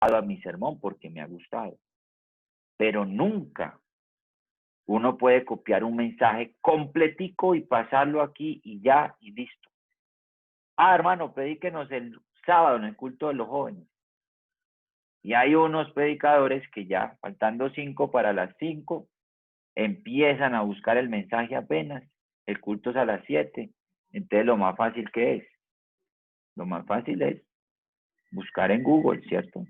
a mi sermón porque me ha gustado. Pero nunca uno puede copiar un mensaje completico y pasarlo aquí y ya y listo. Ah, hermano, predíquenos el sábado en el culto de los jóvenes. Y hay unos predicadores que ya, faltando 5 para las 5, empiezan a buscar el mensaje apenas. El culto es a las 7. Entonces lo más fácil que es. Lo más fácil es buscar en Google, ¿cierto?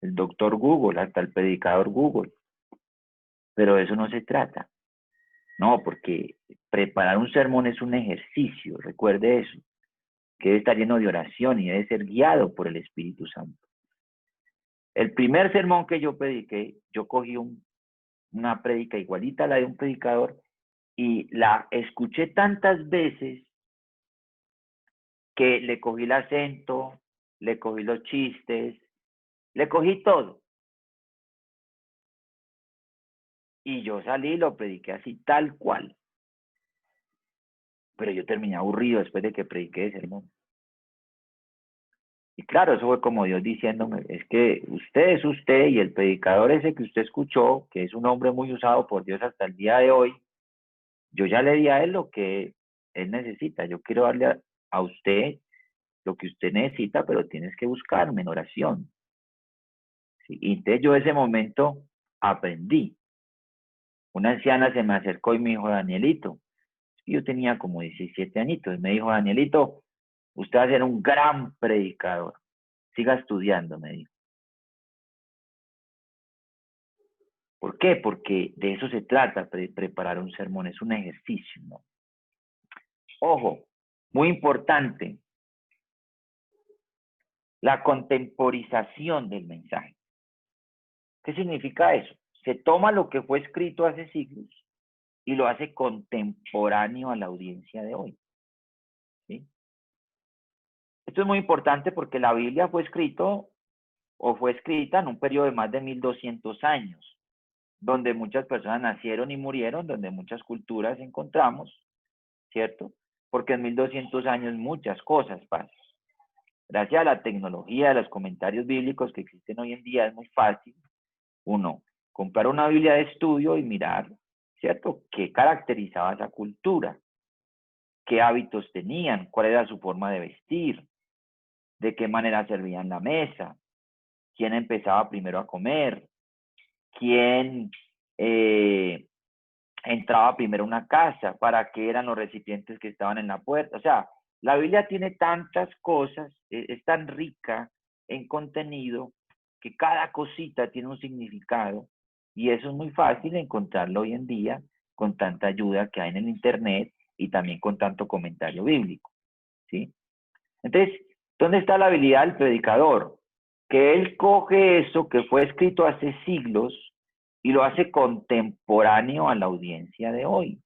El doctor Google, hasta el predicador Google. Pero de eso no se trata. No, porque preparar un sermón es un ejercicio, recuerde eso, que debe estar lleno de oración y debe ser guiado por el Espíritu Santo. El primer sermón que yo prediqué, yo cogí una prédica igualita a la de un predicador y la escuché tantas veces que le cogí el acento, le cogí los chistes, le cogí todo. Y yo salí y lo prediqué así, tal cual. Pero yo terminé aburrido después de que prediqué ese sermón. Y claro, eso fue como Dios diciéndome, es que usted es usted y el predicador ese que usted escuchó, que es un hombre muy usado por Dios hasta el día de hoy, yo ya le di a él lo que él necesita. Yo quiero darle a usted lo que usted necesita, pero tienes que buscarme en oración. ¿Sí? Y entonces yo en ese momento aprendí. Una anciana se me acercó y me dijo, Danielito, yo tenía como 17 añitos, y me dijo, Danielito, usted va a ser un gran predicador. Siga estudiando, me dijo. ¿Por qué? Porque de eso se trata, preparar un sermón, es un ejercicio, ¿no? Ojo, muy importante, la contemporización del mensaje. ¿Qué significa eso? Se toma lo que fue escrito hace siglos y lo hace contemporáneo a la audiencia de hoy. ¿Sí? Esto es muy importante porque la Biblia fue escrita en un periodo de más de 1200 años, donde muchas personas nacieron y murieron, donde muchas culturas encontramos, ¿cierto? Porque en 1200 años muchas cosas pasan. Gracias a la tecnología, a los comentarios bíblicos que existen hoy en día, es muy fácil, uno, comprar una Biblia de estudio y mirar, ¿cierto?, qué caracterizaba esa cultura, qué hábitos tenían, cuál era su forma de vestir, de qué manera servían la mesa, quién empezaba primero a comer, quién entraba primero a una casa, para qué eran los recipientes que estaban en la puerta. O sea, la Biblia tiene tantas cosas, es tan rica en contenido, que cada cosita tiene un significado, y eso es muy fácil encontrarlo hoy en día con tanta ayuda que hay en el Internet y también con tanto comentario bíblico, ¿sí? Entonces, ¿dónde está la habilidad del predicador? Que él coge eso que fue escrito hace siglos y lo hace contemporáneo a la audiencia de hoy.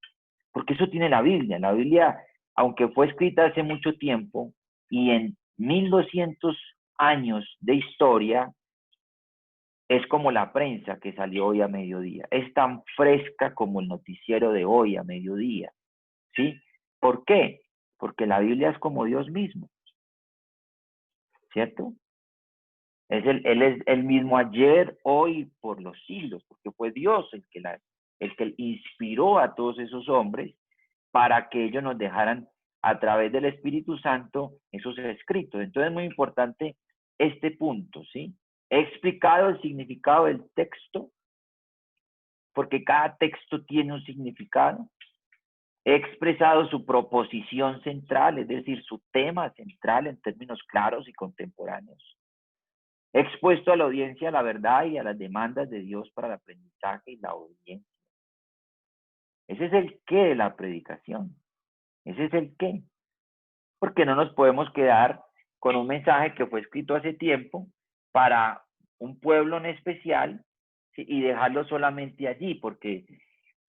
Porque eso tiene la Biblia. La Biblia, aunque fue escrita hace mucho tiempo y en 1200 años de historia, es como la prensa que salió hoy a mediodía. Es tan fresca como el noticiero de hoy a mediodía. ¿Sí? ¿Por qué? Porque la Biblia es como Dios mismo. ¿Cierto? Él es el mismo ayer, hoy, por los siglos, porque fue Dios el que inspiró a todos esos hombres para que ellos nos dejaran a través del Espíritu Santo esos escritos. Entonces es muy importante este punto, ¿sí? He explicado el significado del texto, porque cada texto tiene un significado. He expresado su proposición central, es decir, su tema central en términos claros y contemporáneos. He expuesto a la audiencia la verdad y a las demandas de Dios para el aprendizaje y la obediencia. Ese es el qué de la predicación. Ese es el qué. Porque no nos podemos quedar con un mensaje que fue escrito hace tiempo para un pueblo en especial, ¿sí?, y dejarlo solamente allí, porque a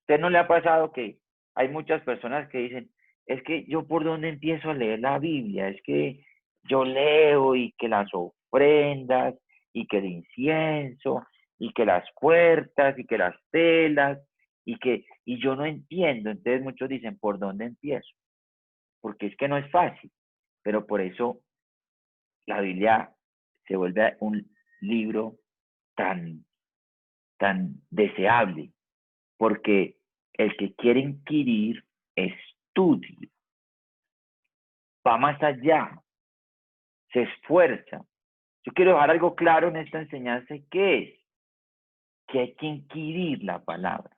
usted no le ha pasado que hay muchas personas que dicen, es que yo por dónde empiezo a leer la Biblia, es que yo leo y que las ofrendas y que el incienso y que las puertas y que las telas y yo no entiendo. Entonces muchos dicen, ¿por dónde empiezo? Porque es que no es fácil, pero por eso la Biblia se vuelve libro tan deseable, porque el que quiere inquirir estudia, va más allá, se esfuerza. Yo quiero dejar algo claro en esta enseñanza, que es que hay que inquirir la palabra,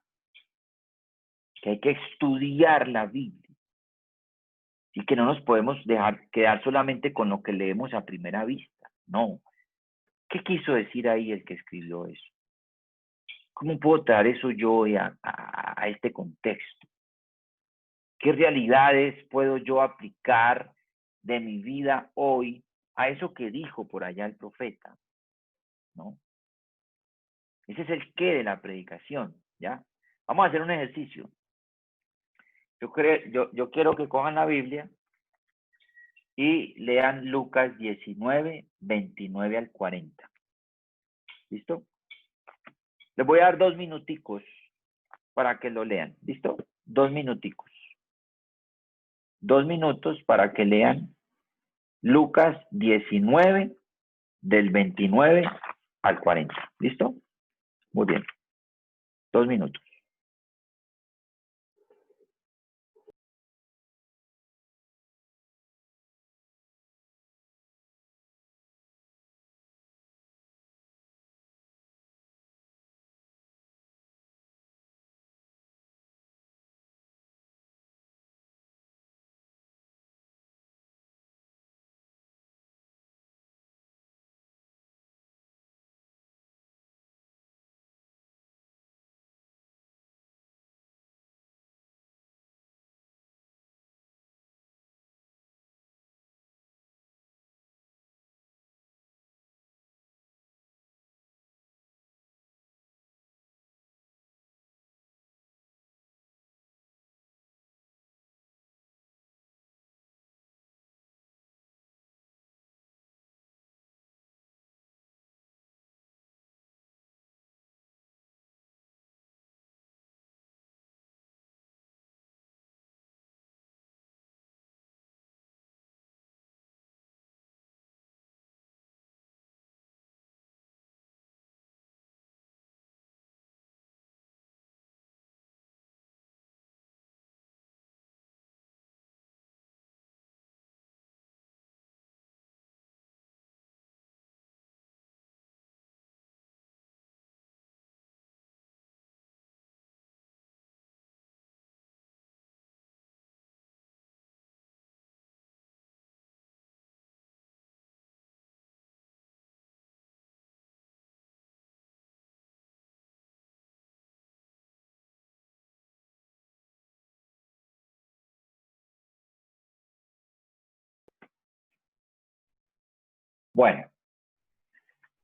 que hay que estudiar la Biblia, y que no nos podemos dejar quedar solamente con lo que leemos a primera vista. No. ¿Qué quiso decir ahí el que escribió eso? ¿Cómo puedo traer eso yo a este contexto? ¿Qué realidades puedo yo aplicar de mi vida hoy a eso que dijo por allá el profeta? ¿No? Ese es el qué de la predicación, ¿ya? Vamos a hacer un ejercicio. Yo quiero que cojan la Biblia y lean Lucas 19, 29 al 40. ¿Listo? Les voy a dar 2 minuticos para que lo lean. ¿Listo? 2 minuticos. 2 minutos para que lean Lucas 19, del 29 al 40. ¿Listo? Muy bien. 2 minutos. Bueno,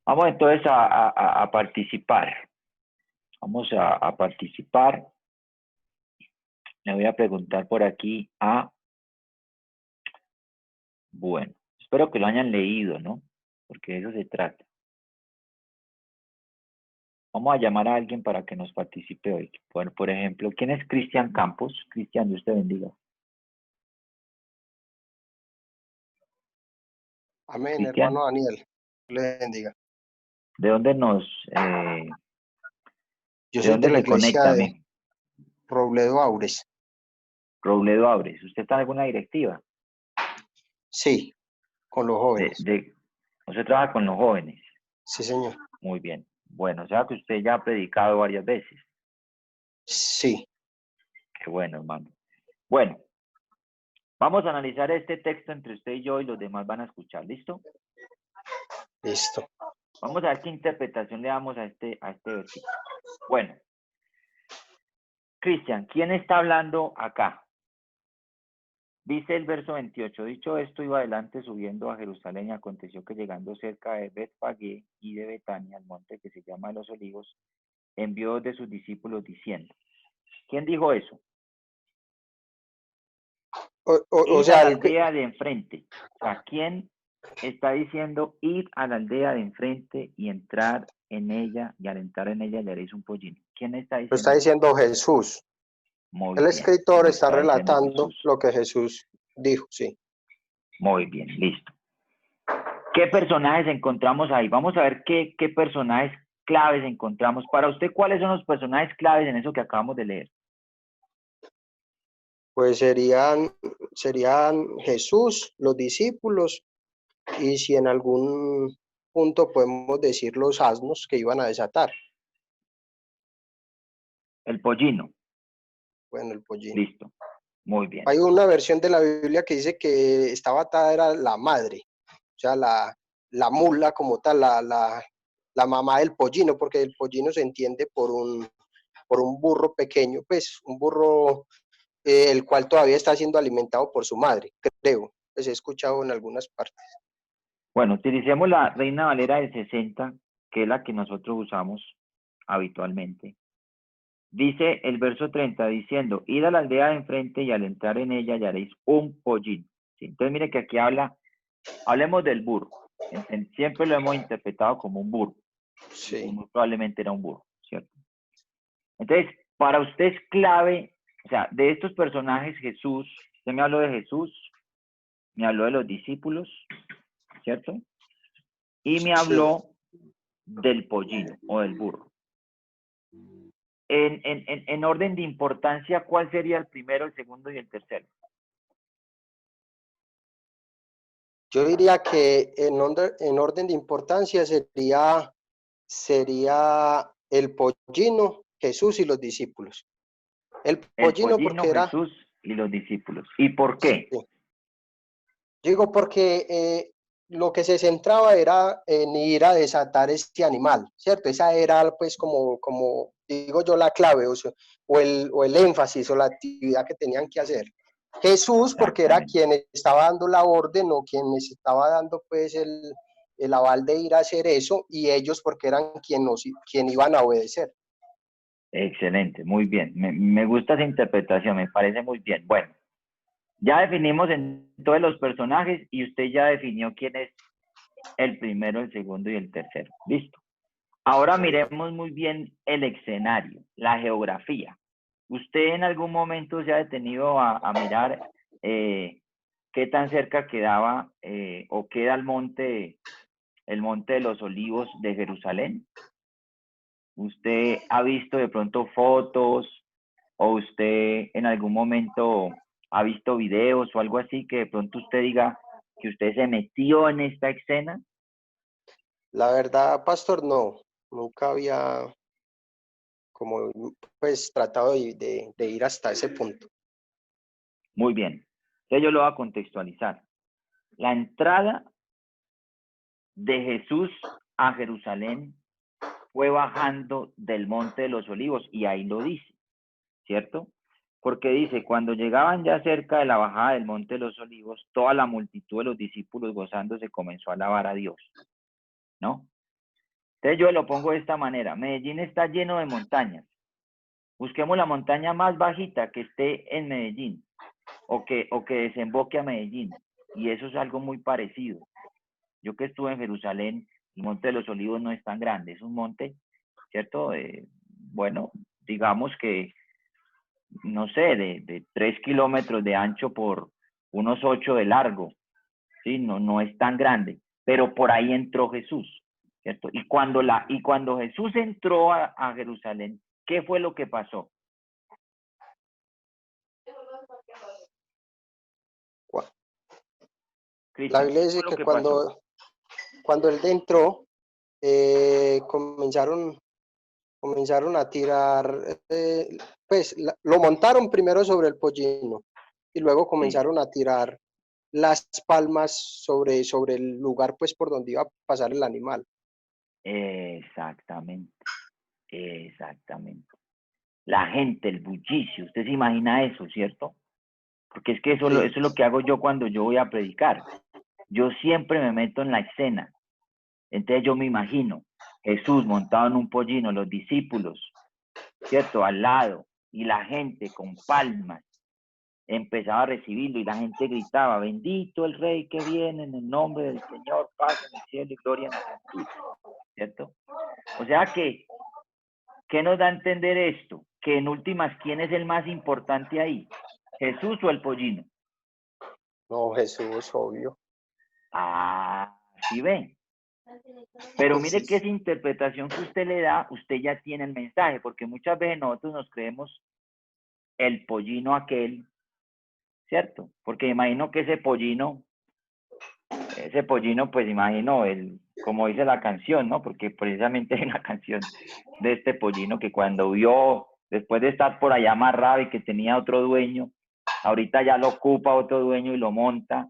vamos entonces a participar. Vamos a participar. Le voy a preguntar por aquí bueno, espero que lo hayan leído, ¿no? Porque de eso se trata. Vamos a llamar a alguien para que nos participe hoy. Bueno, por ejemplo, ¿quién es Cristian Campos? Cristian, Dios te bendiga. Amén, Cristian, hermano Daniel. Le bendiga. ¿de dónde Yo de soy dónde de la se iglesia conecta, de amigo? Robledo Aures. Robledo Abres. ¿Usted está en alguna directiva? Sí, con los jóvenes. Usted trabaja con los jóvenes. Sí, señor. Muy bien. Bueno, o sea que usted ya ha predicado varias veces. Sí. Qué bueno, hermano. Bueno, vamos a analizar este texto entre usted y yo, y los demás van a escuchar. ¿Listo? Listo. Vamos a ver qué interpretación le damos a este versículo. Bueno, Cristian, ¿quién está hablando acá? Dice el verso 28, dicho esto, iba adelante subiendo a Jerusalén, y aconteció que llegando cerca de Betfagé y de Betania, al monte que se llama de los Olivos, envió de sus discípulos diciendo. ¿Quién dijo eso? O Ir sea, a la aldea de enfrente. O sea, ¿quién está diciendo ir a la aldea de enfrente y entrar en ella, y al entrar en ella le haréis un pollino? ¿Quién está lo está diciendo eso? diciendo Jesús. Muy El bien, escritor lo está está diciendo relatando Jesús. lo que Jesús dijo, sí. Muy bien, listo. ¿Qué personajes encontramos ahí? Vamos a ver qué personajes claves encontramos. Para usted, ¿cuáles son los personajes claves en eso que acabamos de leer? Pues serían Jesús, los discípulos, y si en algún punto podemos decir los asnos que iban a desatar. El pollino. Bueno, el pollino. Listo. Muy bien. Hay una versión de la Biblia que dice que estaba atada era la madre, o sea, la mula como tal, la mamá del pollino, porque el pollino se entiende por un burro pequeño, pues un burro el cual todavía está siendo alimentado por su madre, creo, pues he escuchado en algunas partes. Bueno, utilicemos la Reina Valera del 60, que es la que nosotros usamos habitualmente. Dice el verso 30, diciendo, id a la aldea de enfrente y al entrar en ella hallaréis un pollino. ¿Sí? Entonces, mire que aquí hablemos del burro. Siempre lo hemos interpretado como un burro. Sí. Muy probablemente era un burro, ¿cierto? Entonces, para usted es clave, o sea, de estos personajes, Jesús, usted me habló de Jesús, me habló de los discípulos, ¿cierto? Y me habló del pollino o del burro. En orden de importancia, ¿cuál sería el primero, el segundo y el tercero? Yo diría que en orden de importancia sería el pollino, Jesús y los discípulos. El El pollino pollino, porque era, Jesús y los discípulos. ¿Y por qué? sí, digo porque lo que se centraba era en ir a desatar este animal, ¿cierto? Esa era pues como digo yo la clave o el énfasis o la actividad que tenían que hacer. Jesús porque era quien estaba dando la orden o quien les estaba dando pues el aval de ir a hacer eso y ellos porque eran quien iban a obedecer. Excelente, muy bien. Me gusta esa interpretación, me parece muy bien. Bueno, ya definimos en todos los personajes y usted ya definió quién es el primero, el segundo y el tercero. Listo. Ahora miremos muy bien el escenario, la geografía. ¿Usted en algún momento se ha detenido a mirar qué tan cerca quedaba o queda el monte de los Olivos de Jerusalén? ¿Usted ha visto de pronto fotos o usted en algún momento ha visto videos o algo así que de pronto usted diga que usted se metió en esta escena? La verdad, pastor, no, nunca había como pues tratado de ir hasta ese punto. Muy bien. Entonces yo lo voy a contextualizar. La entrada de Jesús a Jerusalén fue bajando del Monte de los Olivos y ahí lo dice, ¿cierto? Porque dice, cuando llegaban ya cerca de la bajada del Monte de los Olivos, toda la multitud de los discípulos gozándose comenzó a alabar a Dios, ¿no? Entonces yo lo pongo de esta manera, Medellín está lleno de montañas, busquemos la montaña más bajita que esté en Medellín o que desemboque a Medellín, y eso es algo muy parecido. Yo que estuve en Jerusalén, el Monte de los Olivos no es tan grande, es un monte, ¿cierto? Bueno, digamos que, no sé, de 3 kilómetros de ancho por unos 8 de largo, ¿sí? No es tan grande, pero por ahí entró Jesús, ¿cierto? Y cuando Jesús entró a Jerusalén, ¿qué fue lo que pasó? La Cristian, Biblia ¿qué dice fue lo que que pasó? cuando él entró, comenzaron a tirar, pues lo montaron primero sobre el pollino y luego Sí, comenzaron a tirar las palmas sobre el lugar pues por donde iba a pasar el animal. exactamente, exactamente. La gente, el bullicio, usted se imagina eso, ¿cierto? Porque es que eso Sí, es lo que hago yo cuando yo voy a predicar. Yo siempre me meto en la escena. Entonces yo me imagino Jesús montado en un pollino, los discípulos, ¿cierto? Al lado, y la gente con palmas empezaba a recibirlo y la gente gritaba, bendito el Rey que viene en el nombre del Señor, paz en el cielo y gloria en las alturas, ¿cierto? O sea que, ¿qué nos da a entender esto? Que en últimas, ¿quién es el más importante ahí? ¿Jesús o el pollino? no, Jesús, obvio. Ah, ¿Sí ve? Pero mire que esa interpretación que usted le da, usted ya tiene el mensaje, porque muchas veces nosotros nos creemos el pollino aquel, ¿cierto? Porque imagino que ese pollino, pues imagino, como dice la canción, ¿no? Porque precisamente hay una canción de este pollino que cuando vio, después de estar por allá amarrado y que tenía otro dueño, ahorita ya lo ocupa otro dueño y lo monta,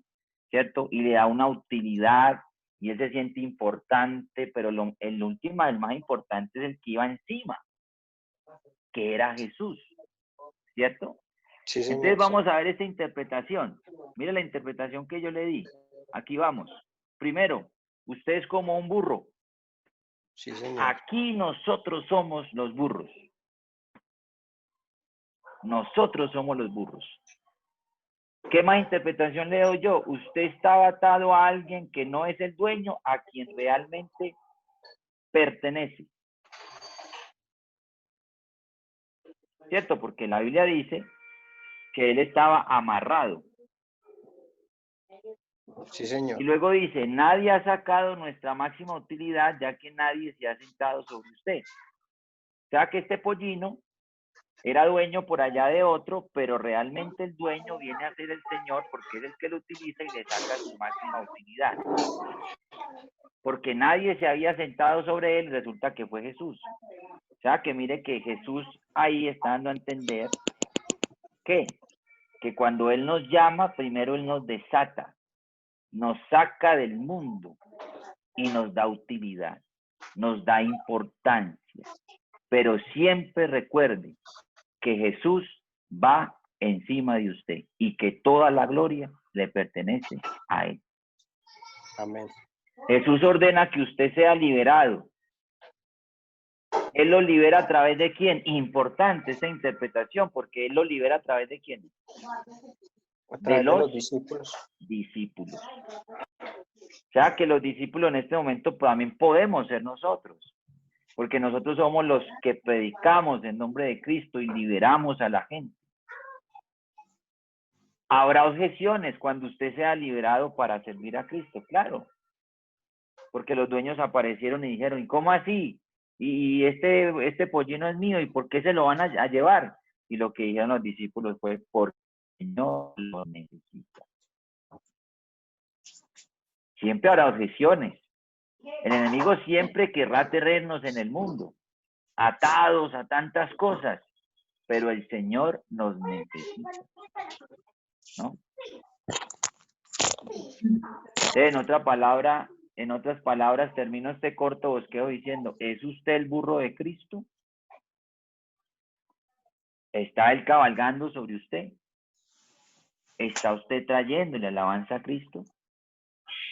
¿cierto? Y le da una utilidad y él se siente importante, pero el último, el más importante es el que iba encima, que era Jesús, ¿cierto? Sí, señor, Entonces sí. vamos a ver esta interpretación. Mire la interpretación que yo le di. Aquí vamos. Primero, usted es como un burro. Sí, señor. Aquí nosotros somos los burros. Nosotros somos los burros. ¿Qué más interpretación le doy yo? Usted está atado a alguien que no es el dueño, a quien realmente pertenece. ¿Cierto? Porque la Biblia dice que él estaba amarrado. Sí, señor. Y luego dice, nadie ha sacado nuestra máxima utilidad, ya que nadie se ha sentado sobre usted. O sea que este pollino era dueño por allá de otro, pero realmente el dueño viene a ser el Señor porque es el que lo utiliza y le saca su máxima utilidad. Porque nadie se había sentado sobre él, resulta que fue Jesús. O sea que mire que Jesús ahí está dando a entender que cuando Él nos llama, primero Él nos desata, nos saca del mundo y nos da utilidad, nos da importancia. Pero siempre recuerde que Jesús va encima de usted y que toda la gloria le pertenece a Él. Amén. Jesús ordena que usted sea liberado. Él lo libera a través de quién. Importante esta interpretación, porque Él lo libera a través de quién. A través de los discípulos. Discípulos. O sea que los discípulos en este momento también podemos ser nosotros, porque nosotros somos los que predicamos en nombre de Cristo y liberamos a la gente. Habrá objeciones cuando usted sea liberado para servir a Cristo, claro, porque los dueños aparecieron y dijeron, ¿y cómo así? Y este pollino es mío, ¿y por qué se lo van a llevar? Y lo que dijeron los discípulos fue, porque no lo necesita. Siempre habrá objeciones. El enemigo siempre querrá tenernos en el mundo, atados a tantas cosas, pero el Señor nos necesita, ¿no? En otras palabras, termino este corto bosquejo diciendo, ¿es usted el burro de Cristo? ¿Está Él cabalgando sobre usted? ¿Está usted trayéndole alabanza a Cristo?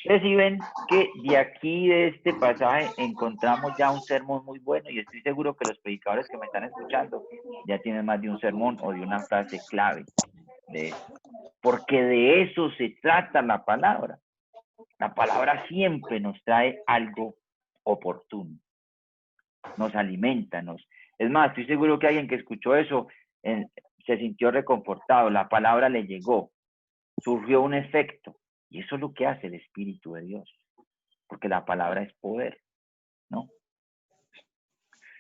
Entonces, si ven que de aquí, de este pasaje, encontramos ya un sermón muy bueno y estoy seguro que los predicadores que me están escuchando ya tienen más de un sermón o de una frase clave de esto. Porque de eso se trata la palabra. La palabra siempre nos trae algo oportuno. Nos alimenta, Es más, estoy seguro que alguien que escuchó eso se sintió reconfortado. La palabra le llegó. Surgió un efecto. Y eso es lo que hace el Espíritu de Dios. Porque la palabra es poder, ¿no?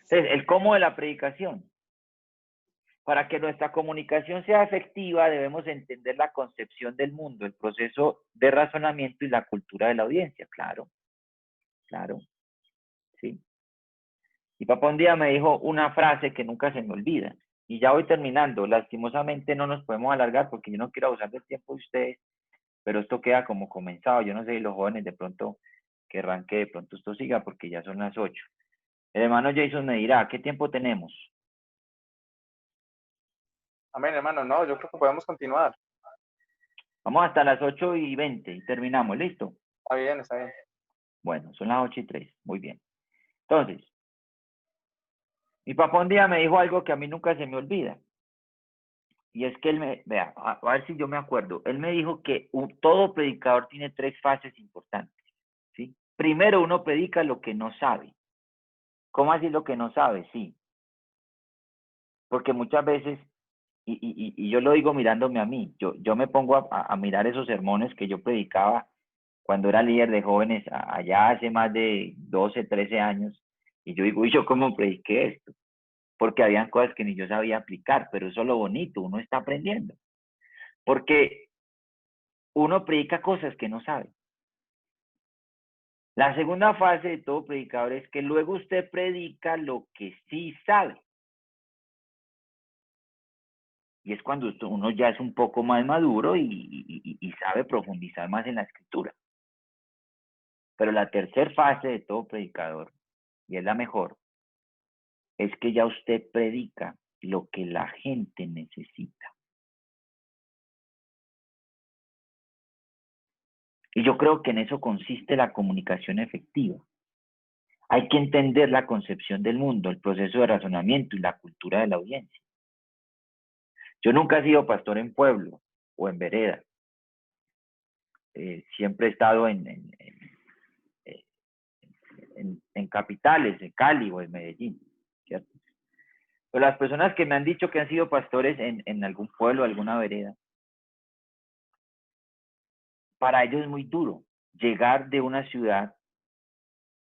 Entonces, el cómo de la predicación. Para que nuestra comunicación sea efectiva, debemos entender la concepción del mundo, el proceso de razonamiento y la cultura de la audiencia. Claro, claro, sí. Mi papá un día me dijo una frase que nunca se me olvida. Y ya voy terminando. Lastimosamente no nos podemos alargar porque yo no quiero abusar del tiempo de ustedes, pero esto queda como comenzado. Yo no sé si los jóvenes de pronto querrán que de pronto esto siga porque ya son las 8. El hermano Jason me dirá, ¿qué tiempo tenemos? Amén, hermano. No, yo creo que podemos continuar. Vamos hasta las 8:20 y terminamos. ¿Listo? Está bien, está bien. Bueno, son las 8:03. Muy bien. Entonces, mi papá un día me dijo algo que a mí nunca se me olvida. Y es que él vea, a ver si yo me acuerdo. Él me dijo que todo predicador tiene 3 fases importantes. ¿Sí? Primero, uno predica lo que no sabe. ¿Cómo así lo que no sabe? Sí. Porque muchas veces, y yo lo digo mirándome a mí, yo me pongo a mirar esos sermones que yo predicaba cuando era líder de jóvenes allá hace más de 12, 13 años, y yo digo, ¿y yo cómo prediqué esto? Porque habían cosas que ni yo sabía aplicar, pero eso es lo bonito, uno está aprendiendo. Porque uno predica cosas que no sabe. La segunda fase de todo predicador es que luego usted predica lo que sí sabe. Y es cuando uno ya es un poco más maduro y sabe profundizar más en la escritura. Pero la tercera fase de todo predicador, y es la mejor, es que ya usted predica lo que la gente necesita. Y yo creo que en eso consiste la comunicación efectiva. Hay que entender la concepción del mundo, el proceso de razonamiento y la cultura de la audiencia. Yo nunca he sido pastor en pueblo o en vereda. Siempre he estado en capitales, en Cali o en Medellín, ¿cierto? Pero las personas que me han dicho que han sido pastores en algún pueblo, alguna vereda, para ellos es muy duro llegar de una ciudad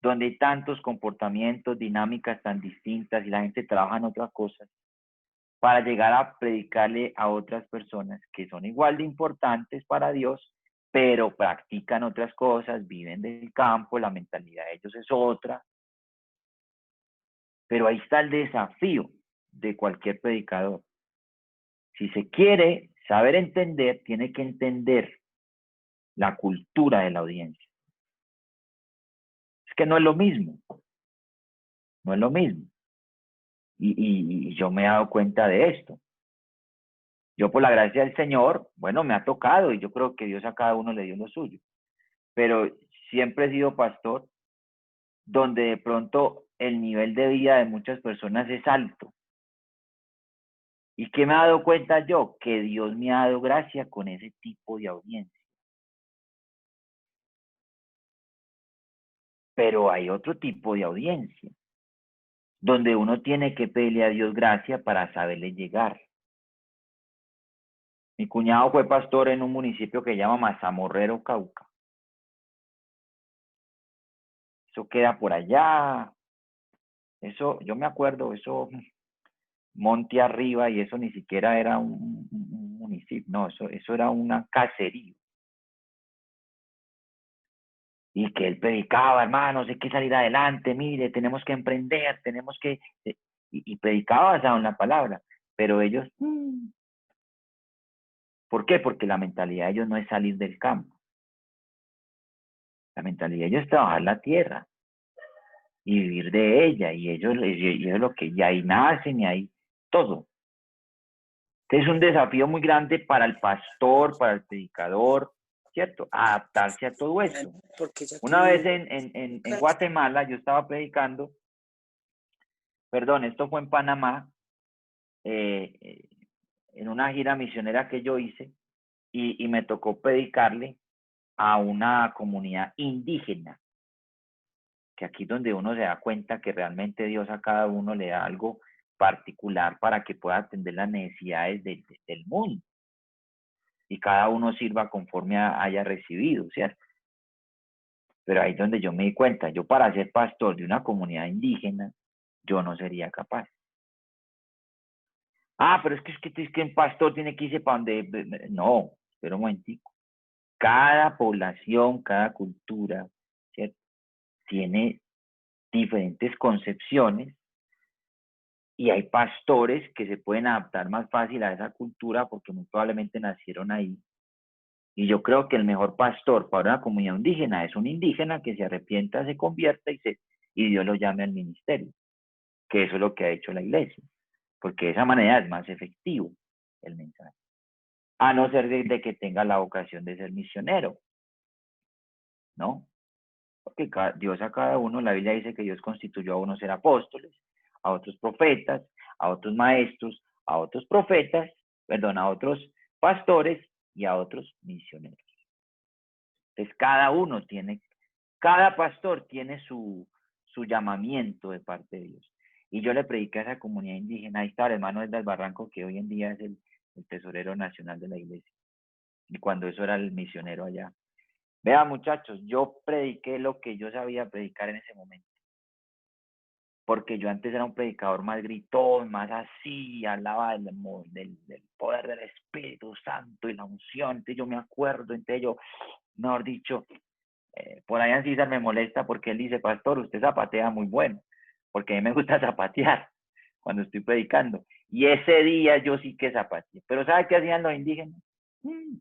donde hay tantos comportamientos, dinámicas tan distintas y la gente trabaja en otras cosas, para llegar a predicarle a otras personas que son igual de importantes para Dios, pero practican otras cosas, viven del campo, la mentalidad de ellos es otra. Pero ahí está el desafío de cualquier predicador. Si se quiere saber entender, tiene que entender la cultura de la audiencia. Es que no es lo mismo, no es lo mismo. Y yo me he dado cuenta de esto. Yo por la gracia del Señor, bueno, me ha tocado y yo creo que Dios a cada uno le dio lo suyo. Pero siempre he sido pastor donde de pronto el nivel de vida de muchas personas es alto. ¿Y qué me he dado cuenta yo? Que Dios me ha dado gracia con ese tipo de audiencia. Pero hay otro tipo de audiencia, donde uno tiene que pedirle a Dios gracia para saberle llegar. Mi cuñado fue pastor en un municipio que se llama Mazamorrero, Cauca. Eso queda por allá. Eso, yo me acuerdo, eso monte arriba y eso ni siquiera era un municipio, no, eso era una cacería. Y que él predicaba, hermanos, hay que salir adelante, mire, tenemos que emprender, tenemos que... Y predicaba basado en la palabra, pero ellos... ¿Por qué? Porque la mentalidad de ellos no es salir del campo. La mentalidad de ellos es trabajar la tierra y vivir de ella, y ellos es lo que ya ahí nacen y ahí todo. Es un desafío muy grande para el pastor, para el predicador, ¿cierto? Adaptarse a todo esto. Una vez en Guatemala yo estaba predicando, perdón, esto fue en Panamá, en una gira misionera que yo hice, y me tocó predicarle a una comunidad indígena, que aquí es donde uno se da cuenta que realmente Dios a cada uno le da algo particular para que pueda atender las necesidades del mundo. Y cada uno sirva conforme haya recibido, ¿cierto? Pero ahí es donde yo me di cuenta, yo para ser pastor de una comunidad indígena, yo no sería capaz. Ah, pero es que un pastor tiene que irse para donde... No, espera un momentico. Cada población, cada cultura, ¿cierto? Tiene diferentes concepciones y hay pastores que se pueden adaptar más fácil a esa cultura porque muy probablemente nacieron ahí. Y yo creo que el mejor pastor para una comunidad indígena es un indígena que se arrepienta, se convierta y Dios lo llame al ministerio, que eso es lo que ha hecho la iglesia, porque de esa manera es más efectivo el mensaje. A no ser de que tenga la vocación de ser misionero, ¿no? Porque Dios a cada uno, la Biblia dice que Dios constituyó a unos ser apóstoles, a otros profetas, a otros maestros, a otros profetas, perdón, a otros pastores y a otros misioneros. Entonces cada pastor tiene su llamamiento de parte de Dios. Y yo le prediqué a esa comunidad indígena, ahí está el hermano del Barranco, que hoy en día es el tesorero nacional de la iglesia. Y cuando eso era el misionero allá. Vean, muchachos, yo prediqué lo que yo sabía predicar en ese momento. Porque yo antes era un predicador más gritón, más así, hablaba del poder del Espíritu Santo y la unción. Entonces yo me acuerdo, entonces yo, mejor dicho, por ahí en César me molesta porque él dice, pastor, usted zapatea muy bueno, porque a mí me gusta zapatear cuando estoy predicando. Y ese día yo sí que zapateé. Pero ¿sabe qué hacían los indígenas?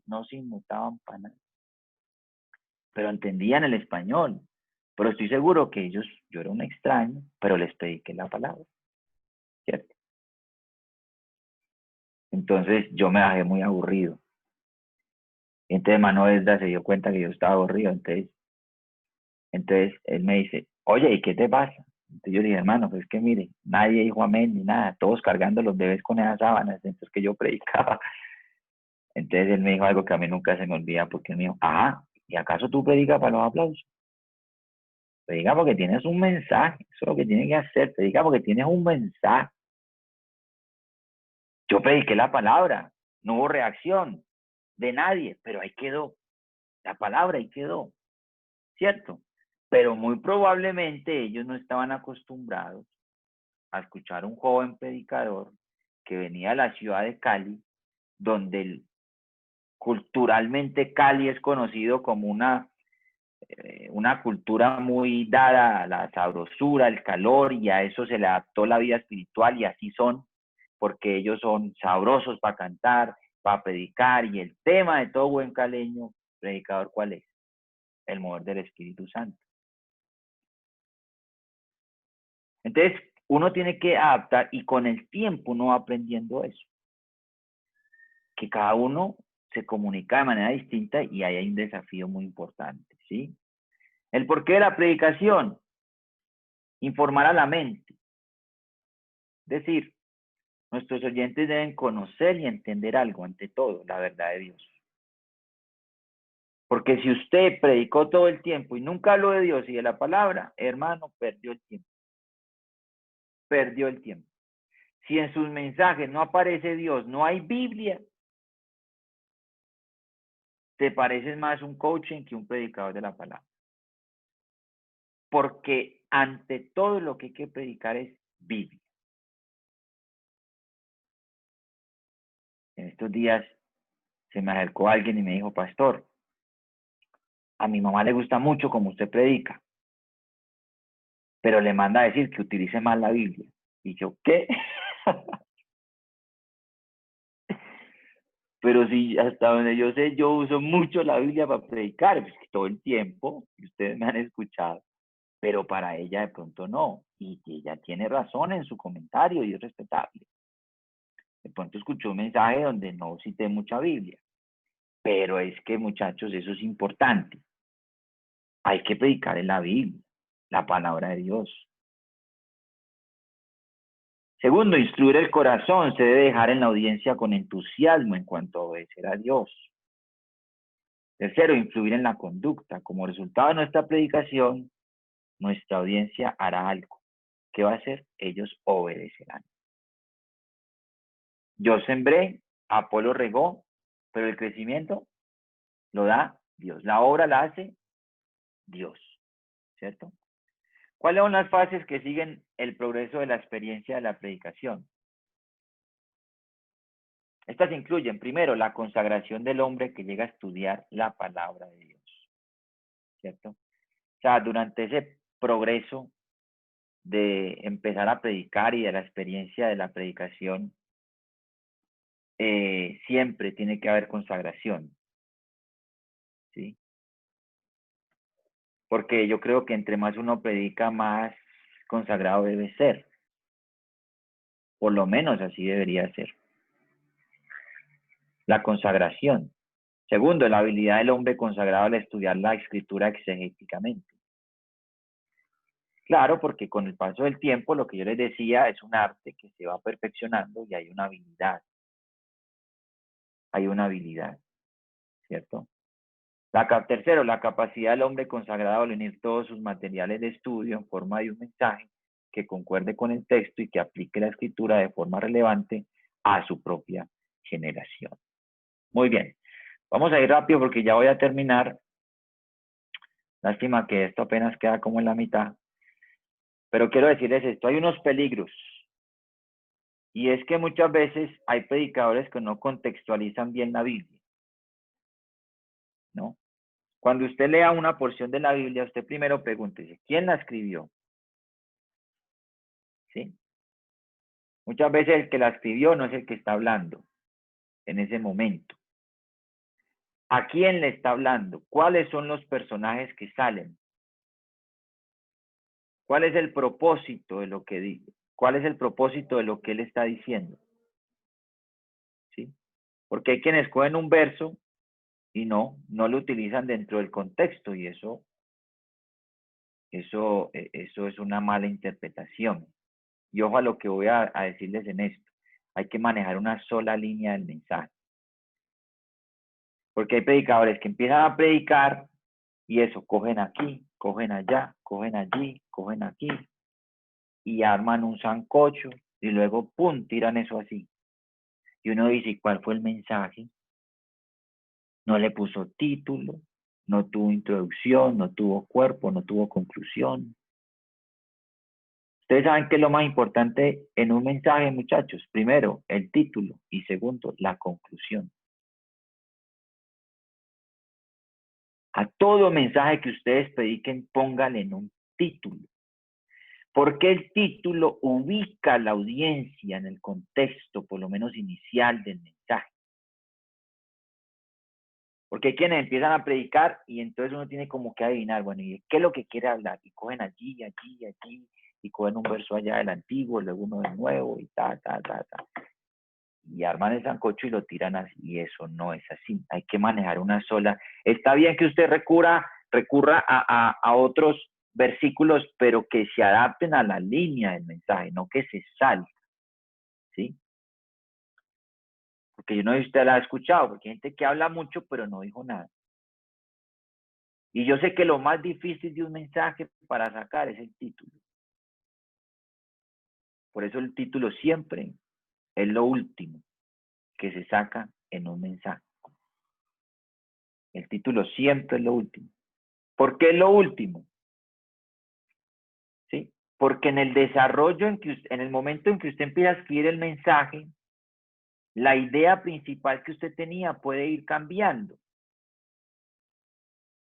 No se inmutaban para nada. Pero entendían el español. Pero estoy seguro que ellos, yo era un extraño, pero les prediqué la palabra, ¿cierto? Entonces yo me bajé muy aburrido. Entonces Manuel se dio cuenta que yo estaba aburrido. Entonces él me dice, oye, ¿y qué te pasa? Entonces yo le dije, hermano, pues es que mire, nadie dijo amén ni nada, todos cargando los bebés con esas sábanas, entonces que yo predicaba. Entonces él me dijo algo que a mí nunca se me olvida, porque él me dijo, ah, ¿y acaso tú predicas para los aplausos? Predica porque tienes un mensaje, eso es lo que tienes que hacer, predica porque tienes un mensaje. Yo prediqué la palabra, no hubo reacción de nadie, pero ahí quedó, la palabra ahí quedó, ¿cierto? Pero muy probablemente ellos no estaban acostumbrados a escuchar a un joven predicador que venía de la ciudad de Cali, donde culturalmente Cali es conocido como una cultura muy dada a la sabrosura, el calor, y a eso se le adaptó la vida espiritual, y así son, porque ellos son sabrosos para cantar, para predicar, y el tema de todo buen caleño, predicador, ¿cuál es? El mover del Espíritu Santo. Entonces, uno tiene que adaptar, y con el tiempo uno va aprendiendo eso, que cada uno se comunica de manera distinta, y ahí hay un desafío muy importante, ¿sí? El porqué de la predicación: informar a la mente. Es decir, nuestros oyentes deben conocer y entender algo, ante todo, la verdad de Dios. Porque si usted predicó todo el tiempo y nunca habló de Dios y de la palabra, hermano, perdió el tiempo. Perdió el tiempo. Si en sus mensajes no aparece Dios, no hay Biblia, te pareces más un coaching que un predicador de la palabra. Porque ante todo lo que hay que predicar es Biblia. En estos días se me acercó alguien y me dijo, pastor, a mi mamá le gusta mucho como usted predica, pero le manda a decir que utilice más la Biblia. Y yo, ¿qué? Pero sí, hasta donde yo sé, yo uso mucho la Biblia para predicar, pues, todo el tiempo, y ustedes me han escuchado, pero para ella de pronto no, y ella tiene razón en su comentario y es respetable. De pronto escuchó un mensaje donde no cité mucha Biblia, pero es que, muchachos, eso es importante. Hay que predicar en la Biblia, la palabra de Dios. Segundo, instruir el corazón. Se debe dejar en la audiencia con entusiasmo en cuanto a obedecer a Dios. Tercero, influir en la conducta. Como resultado de nuestra predicación, nuestra audiencia hará algo. ¿Qué va a hacer? Ellos obedecerán. Yo sembré, Apolo regó, pero el crecimiento lo da Dios. La obra la hace Dios, ¿cierto? ¿Cuáles son las fases que siguen el progreso de la experiencia de la predicación? Estas incluyen, primero, la consagración del hombre que llega a estudiar la palabra de Dios, ¿cierto? O sea, durante ese progreso de empezar a predicar y de la experiencia de la predicación, siempre tiene que haber consagración, ¿sí? Porque yo creo que entre más uno predica, más consagrado debe ser. Por lo menos así debería ser. La consagración. Segundo, la habilidad del hombre consagrado al estudiar la escritura exegéticamente. Claro, porque con el paso del tiempo, lo que yo les decía, es un arte que se va perfeccionando y hay una habilidad. Hay una habilidad, ¿cierto? Tercero, la capacidad del hombre consagrado al unir todos sus materiales de estudio en forma de un mensaje que concuerde con el texto y que aplique la escritura de forma relevante a su propia generación. Muy bien, vamos a ir rápido porque ya voy a terminar. Lástima que esto apenas queda como en la mitad. Pero quiero decirles esto, hay unos peligros. Y es que muchas veces hay predicadores que no contextualizan bien la Biblia, ¿no? Cuando usted lea una porción de la Biblia, usted primero pregúntese, ¿quién la escribió? ¿Sí? Muchas veces el que la escribió no es el que está hablando en ese momento. ¿A quién le está hablando? ¿Cuáles son los personajes que salen? ¿Cuál es el propósito de lo que dice? ¿Cuál es el propósito de lo que él está diciendo? ¿Sí? Porque hay quienes cogen un verso y no lo utilizan dentro del contexto y eso es una mala interpretación. Y ojo a lo que voy a decirles en esto. Hay que manejar una sola línea del mensaje. Porque hay predicadores que empiezan a predicar y eso, cogen aquí, cogen allá, cogen allí, cogen aquí y arman un sancocho y luego, ¡pum!, tiran eso así. Y uno dice, ¿cuál fue el mensaje? No le puso título, no tuvo introducción, no tuvo cuerpo, no tuvo conclusión. Ustedes saben que es lo más importante en un mensaje, muchachos. Primero, el título y segundo, la conclusión. A todo mensaje que ustedes prediquen, pónganle en un título. Porque el título ubica a la audiencia en el contexto, por lo menos inicial del mensaje. Porque hay quienes empiezan a predicar y entonces uno tiene como que adivinar, bueno, ¿y qué es lo que quiere hablar? Y cogen allí, allí, allí, y cogen un verso allá del antiguo, luego uno del nuevo, y ta. Y arman el sancocho y lo tiran así, y eso no es así. Hay que manejar una sola. Está bien que usted recurra a otros versículos, pero que se adapten a la línea del mensaje, no que se salga, ¿sí? Porque yo no sé si usted la ha escuchado, porque hay gente que habla mucho, pero no dijo nada. Y yo sé que lo más difícil de un mensaje para sacar es el título. Por eso el título siempre es lo último que se saca en un mensaje. El título siempre es lo último. ¿Por qué es lo último? ¿Sí? Porque en el desarrollo, en el momento en que usted empieza a escribir el mensaje, la idea principal que usted tenía puede ir cambiando.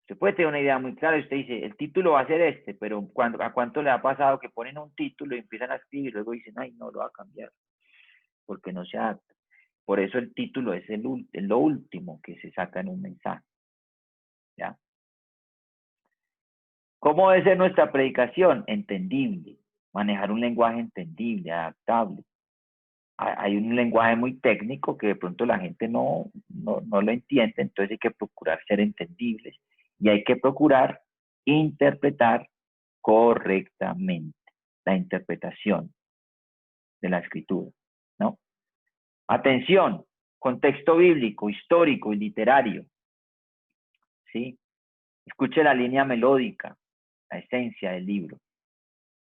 Usted puede tener una idea muy clara y usted dice, el título va a ser este, pero ¿a cuánto le ha pasado que ponen un título y empiezan a escribir y luego dicen, ay, no, lo va a cambiar, porque no se adapta? Por eso el título es lo último que se saca en un mensaje. ¿Ya? ¿Cómo debe ser nuestra predicación? Entendible. Manejar un lenguaje entendible, adaptable. Hay un lenguaje muy técnico que de pronto la gente no lo entiende, entonces hay que procurar ser entendibles y hay que procurar interpretar correctamente la interpretación de la escritura, ¿no? Atención, contexto bíblico, histórico y literario, ¿sí? Escuche la línea melódica, la esencia del libro.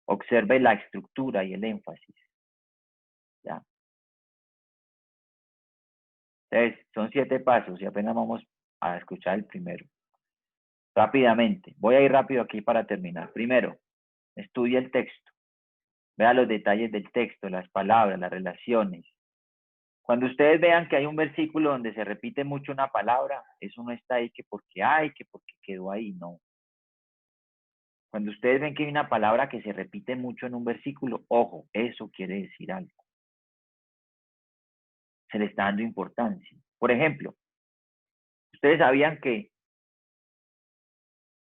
Observe la estructura y el énfasis, ¿ya? Entonces, son 7 pasos y apenas vamos a escuchar el primero. Rápidamente, voy a ir rápido aquí para terminar. Primero, estudie el texto. Vea los detalles del texto, las palabras, las relaciones. Cuando ustedes vean que hay un versículo donde se repite mucho una palabra, eso no está ahí que porque quedó ahí, no. Cuando ustedes ven que hay una palabra que se repite mucho en un versículo, ojo, eso quiere decir algo. Se le está dando importancia. Por ejemplo, ustedes sabían que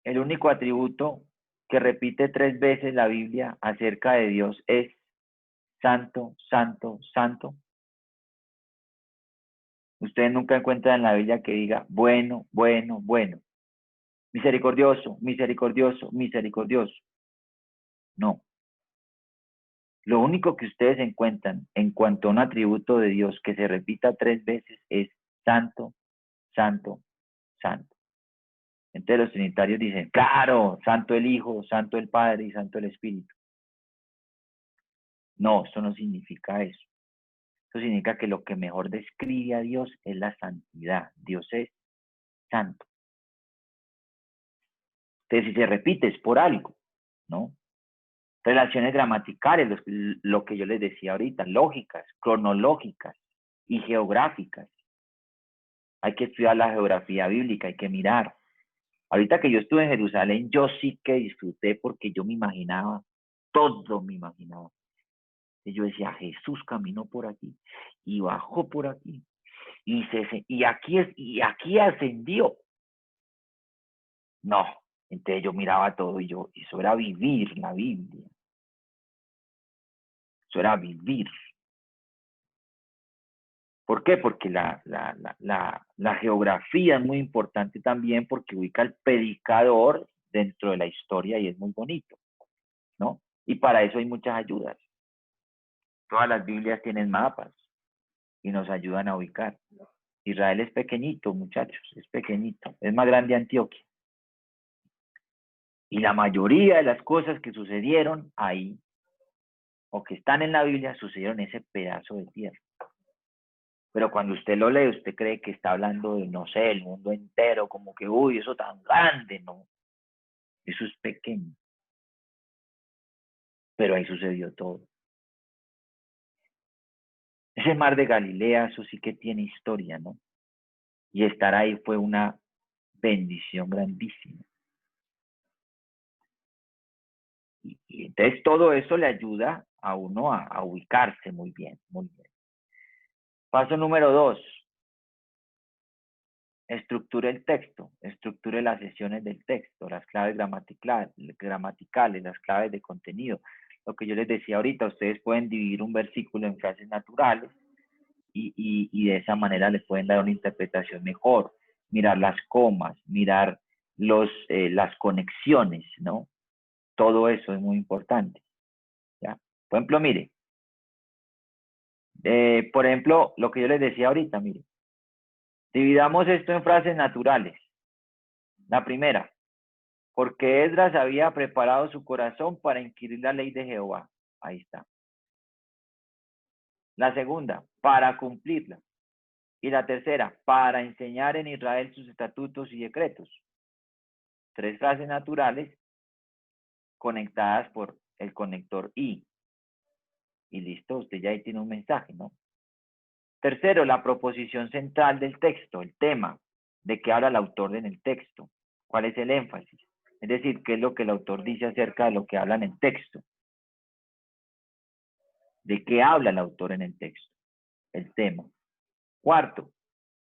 el único atributo que repite 3 veces la Biblia acerca de Dios es santo, santo, santo. Ustedes nunca encuentran en la Biblia que diga bueno, bueno, bueno. Misericordioso, misericordioso, misericordioso. No. Lo único que ustedes encuentran en cuanto a un atributo de Dios que se repita 3 veces es santo, santo, santo. Entonces los trinitarios dicen, claro, santo el Hijo, santo el Padre y santo el Espíritu. No, eso no significa eso. Eso significa que lo que mejor describe a Dios es la santidad. Dios es santo. Entonces, si se repite es por algo, ¿no? Relaciones gramaticales, lo que yo les decía ahorita, lógicas, cronológicas y geográficas. Hay que estudiar la geografía bíblica, hay que mirar. Ahorita que yo estuve en Jerusalén, yo sí que disfruté porque yo me imaginaba, todo me imaginaba. Y yo decía, Jesús caminó por aquí y bajó por aquí y aquí ascendió. No, entonces yo miraba todo y eso era vivir la Biblia. Eso era vivir. ¿Por qué? Porque la geografía es muy importante también porque ubica al predicador dentro de la historia y es muy bonito, ¿no? Y para eso hay muchas ayudas. Todas las Biblias tienen mapas y nos ayudan a ubicar. Israel es pequeñito, muchachos, es pequeñito. Es más grande Antioquia. Y la mayoría de las cosas que sucedieron ahí, o que están en la Biblia, sucedieron en ese pedazo de tierra. Pero cuando usted lo lee, usted cree que está hablando de, no sé, el mundo entero, como que, uy, eso tan grande, no. Eso es pequeño. Pero ahí sucedió todo. Ese mar de Galilea, eso sí que tiene historia, ¿no? Y estar ahí fue una bendición grandísima. Y entonces todo eso le ayuda a uno a ubicarse muy bien, muy bien. Paso número 2. Estructure el texto, estructure las sesiones del texto, las claves gramaticales, las claves de contenido. Lo que yo les decía ahorita, ustedes pueden dividir un versículo en frases naturales y de esa manera le pueden dar una interpretación mejor. Mirar las comas, mirar las conexiones, ¿no? Todo eso es muy importante. ¿Ya? Por ejemplo, mire, por ejemplo, lo que yo les decía ahorita, mire, dividamos esto en frases naturales. La primera, porque Esdras había preparado su corazón para inquirir la ley de Jehová. Ahí está. La segunda, para cumplirla. Y la tercera, para enseñar en Israel sus estatutos y decretos. 3 frases naturales conectadas por el conector y. Y listo, usted ya ahí tiene un mensaje, ¿no? Tercero, la proposición central del texto, el tema, de qué habla el autor en el texto, cuál es el énfasis. Es decir, qué es lo que el autor dice acerca de lo que habla en el texto. ¿De qué habla el autor en el texto? El tema. Cuarto,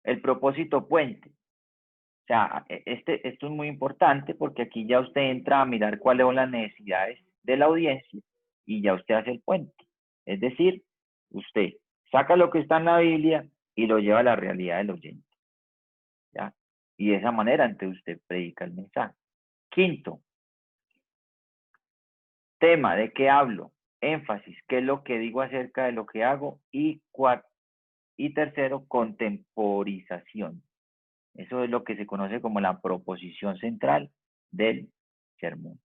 el propósito puente. O sea, esto es muy importante porque aquí ya usted entra a mirar cuáles son las necesidades de la audiencia y ya usted hace el puente. Es decir, usted saca lo que está en la Biblia y lo lleva a la realidad del oyente. ¿Ya? Y de esa manera entonces usted predica el mensaje. Quinto, tema, ¿de qué hablo? Énfasis, ¿qué es lo que digo acerca de lo que hago? Y tercero, contemporización. Eso es lo que se conoce como la proposición central del sermón.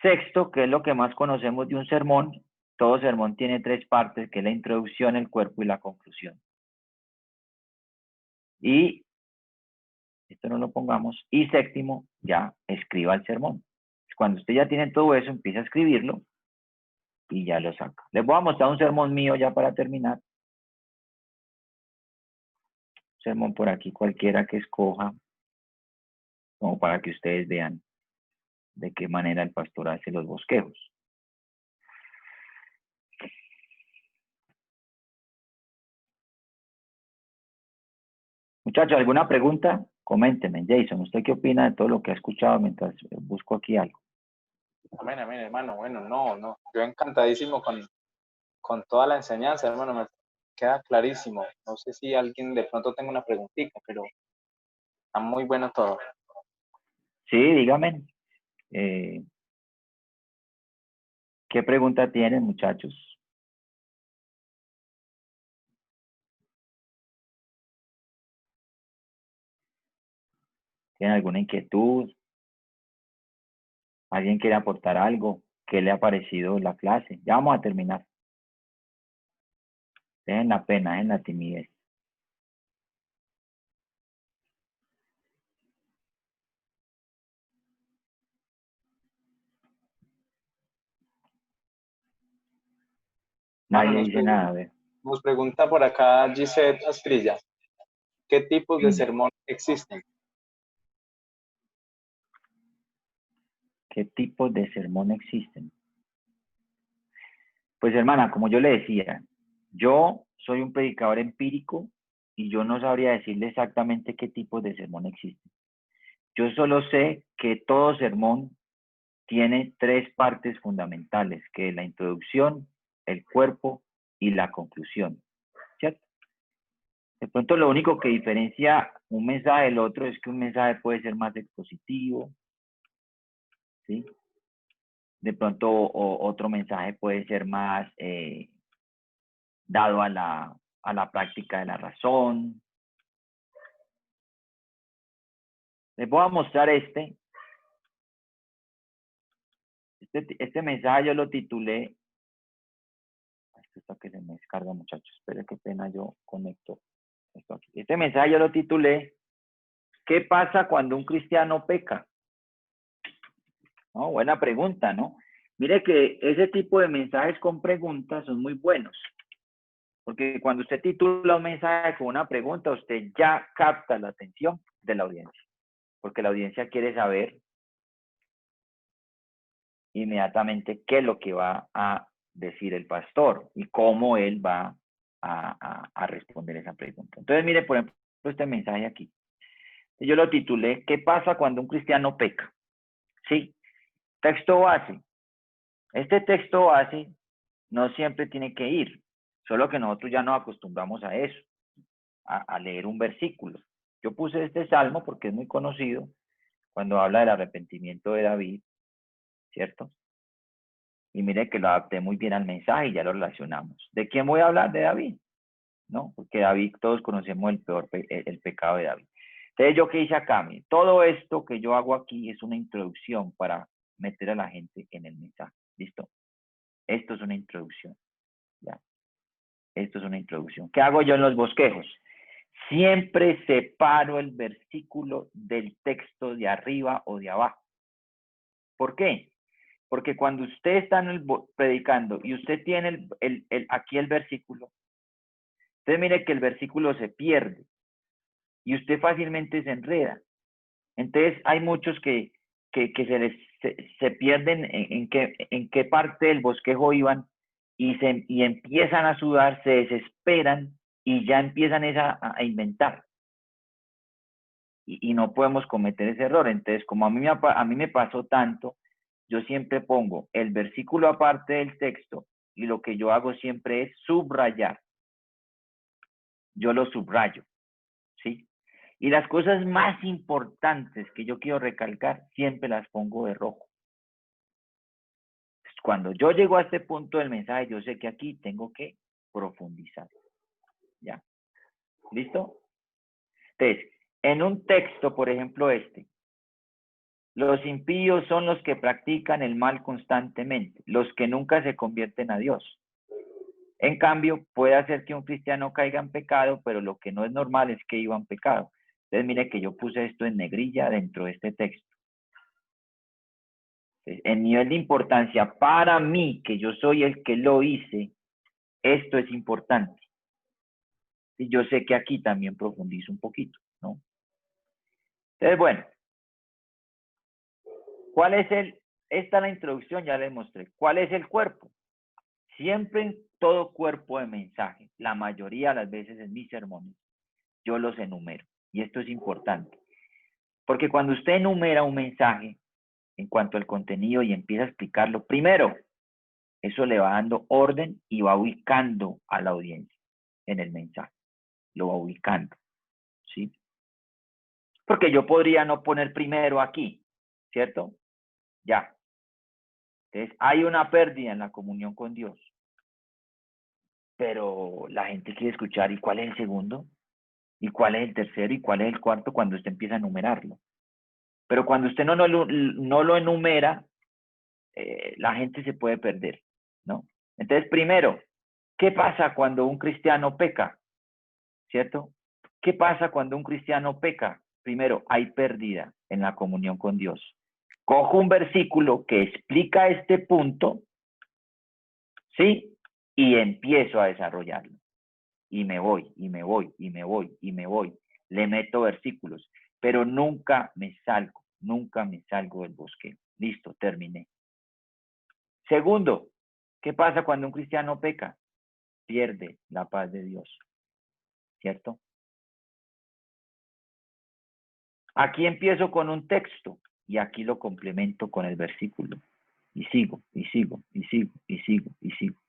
Sexto, que es lo que más conocemos de un sermón. Todo sermón tiene 3 partes, que es la introducción, el cuerpo y la conclusión. Y, esto no lo pongamos, y séptimo, ya escriba el sermón. Cuando usted ya tiene todo eso, empieza a escribirlo y ya lo saca. Les voy a mostrar un sermón mío ya para terminar. Sermón por aquí, cualquiera que escoja, como para que ustedes vean de qué manera el pastor hace los bosquejos. Muchachos, ¿alguna pregunta? Coméntenme. Jason, ¿usted qué opina de todo lo que ha escuchado mientras busco aquí algo? Amén, amén, hermano. Bueno, no. Yo encantadísimo con toda la enseñanza, hermano. Me queda clarísimo. No sé si alguien de pronto tenga una preguntita, pero está muy bueno todo. Sí, dígame. ¿Qué pregunta tienen, muchachos? ¿Tienen alguna inquietud? ¿Alguien quiere aportar algo? ¿Qué le ha parecido la clase? Ya vamos a terminar. Dejen la pena, dejen la timidez. Nadie dice nada, a ver. Nos pregunta por acá Gisette Astrilla, ¿qué tipos de sermón existen? ¿Qué tipos de sermón existen? Pues hermana, como yo le decía, yo soy un predicador empírico y yo no sabría decirle exactamente qué tipos de sermón existen. Yo solo sé que todo sermón tiene tres partes fundamentales, que es la introducción, el cuerpo y la conclusión, ¿cierto? De pronto lo único que diferencia un mensaje del otro es que un mensaje puede ser más expositivo, ¿sí? De pronto otro mensaje puede ser más dado a la práctica de la razón. Les voy a mostrar este mensaje yo lo titulé, esto está que se me descarga, muchachos, esperen, qué pena, yo conecto esto aquí. Este mensaje yo lo titulé, ¿qué pasa cuando un cristiano peca? ¿No? Buena pregunta, ¿no? Mire que ese tipo de mensajes con preguntas son muy buenos, porque cuando usted titula un mensaje con una pregunta, usted ya capta la atención de la audiencia, porque la audiencia quiere saber inmediatamente qué es lo que va a decir el pastor y cómo él va a responder esa pregunta. Entonces, mire, por ejemplo, este mensaje aquí. Yo lo titulé, ¿qué pasa cuando un cristiano peca? Sí, texto base. Este texto base no siempre tiene que ir, solo que nosotros ya nos acostumbramos a eso, a leer un versículo. Yo puse este salmo porque es muy conocido cuando habla del arrepentimiento de David, ¿cierto? Y mire que lo adapté muy bien al mensaje y ya lo relacionamos. ¿De quién voy a hablar? De David, ¿no? Porque David, todos conocemos el pecado de David. Entonces, ¿yo qué hice acá? Mire, todo esto que yo hago aquí es una introducción para meter a la gente en el mensaje. ¿Listo? Esto es una introducción. ¿Ya? Esto es una introducción. ¿Qué hago yo en los bosquejos? Siempre separo el versículo del texto de arriba o de abajo. ¿Por qué? Porque cuando usted está predicando y usted tiene aquí el versículo, usted mire que el versículo se pierde y usted fácilmente se enreda. Entonces hay muchos que se pierden en qué parte del bosquejo iban y empiezan a sudar, se desesperan y ya empiezan a inventar. Y no podemos cometer ese error. Entonces, como a mí me pasó tanto, yo siempre pongo el versículo aparte del texto y lo que yo hago siempre es subrayar. Yo lo subrayo, ¿sí? Y las cosas más importantes que yo quiero recalcar, siempre las pongo de rojo. Cuando yo llego a este punto del mensaje, yo sé que aquí tengo que profundizar. ¿Ya? ¿Listo? Entonces, en un texto, por ejemplo los impíos son los que practican el mal constantemente, los que nunca se convierten a Dios. En cambio, puede hacer que un cristiano caiga en pecado, pero lo que no es normal es que iba en pecado. Entonces, mire que yo puse esto en negrilla dentro de este texto. Entonces, en nivel de importancia, para mí, que yo soy el que lo hice, esto es importante. Y yo sé que aquí también profundizo un poquito, ¿no? Entonces, bueno, ¿cuál es esta es la introducción, ya les mostré. ¿Cuál es el cuerpo? Siempre en todo cuerpo de mensaje, la mayoría de las veces en mis sermones, yo los enumero. Y esto es importante. Porque cuando usted enumera un mensaje en cuanto al contenido y empieza a explicarlo, primero, eso le va dando orden y va ubicando a la audiencia en el mensaje. Lo va ubicando, ¿sí? Porque yo podría no poner primero aquí, ¿cierto? Ya. Entonces, hay una pérdida en la comunión con Dios. Pero la gente quiere escuchar, ¿y cuál es el segundo? ¿Y cuál es el tercero? ¿Y cuál es el cuarto? Cuando usted empieza a enumerarlo. Pero cuando usted no lo enumera, la gente se puede perder, ¿no? Entonces, primero, ¿qué pasa cuando un cristiano peca? ¿Cierto? ¿Qué pasa cuando un cristiano peca? Primero, hay pérdida en la comunión con Dios. Cojo un versículo que explica este punto, ¿sí? y empiezo a desarrollarlo. Y me voy, y me voy, y me voy, y me voy. Le meto versículos, pero nunca me salgo del bosque. Listo, terminé. Segundo, ¿qué pasa cuando un cristiano peca? Pierde la paz de Dios, ¿cierto? Aquí empiezo con un texto y aquí lo complemento con el versículo. Y sigo, y sigo, y sigo, y sigo, y sigo.